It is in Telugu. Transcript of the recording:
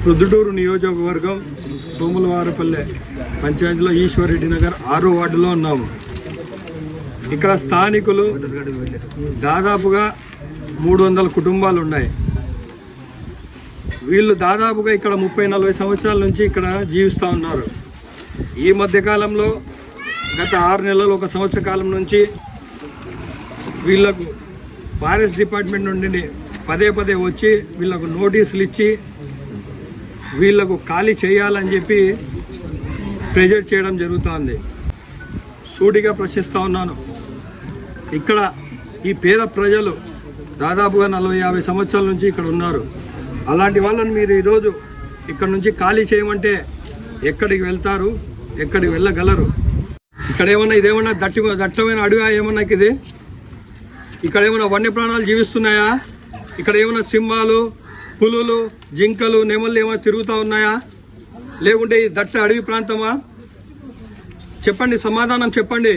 ప్రొద్దుటూరు నియోజకవర్గం సోములవారపల్లె పంచాయతీలో ఈశ్వరరెడ్డి నగర్ 6వ వార్డులో ఉన్నాము. ఇక్కడ స్థానికులు దాదాపుగా 300 కుటుంబాలు ఉన్నాయి. వీళ్ళు దాదాపుగా ఇక్కడ 30-40 సంవత్సరాల నుంచి ఇక్కడ జీవిస్తూ ఉన్నారు. ఈ మధ్యకాలంలో గత 6 నెలలు 1 సంవత్సర కాలం నుంచి వీళ్ళకు ఫారెస్ట్ డిపార్ట్మెంట్ నుండి పదే వచ్చి వీళ్ళకు నోటీసులు ఇచ్చి వీళ్ళకు ఖాళీ చేయాలని చెప్పి ప్రెజర్ చేయడం జరుగుతుంది. సూటిగా ప్రశ్నిస్తూ ఉన్నాను. ఇక్కడ ఈ పేద ప్రజలు దాదాపుగా 40-50 సంవత్సరాల నుంచి ఇక్కడ ఉన్నారు. అలాంటి వాళ్ళని మీరు ఈరోజు ఇక్కడ నుంచి ఖాళీ చేయమంటే ఎక్కడికి వెళ్తారు, ఎక్కడికి వెళ్ళగలరు? ఇక్కడ ఏమన్నా ఇదేమన్నా దట్టమైన అడవి ఏమన్నా ఇది? ఇక్కడ ఏమైనా వన్యప్రాణాలు జీవిస్తున్నాయా? ఇక్కడ ఏమైనా సింహాలు, పులులు, జింకలు, నెమళ్ళు ఏమైనా తిరుగుతూ ఉన్నాయా? లేకుంటే ఈ దట్ట అడవి ప్రాంతమా? చెప్పండి, సమాధానం చెప్పండి.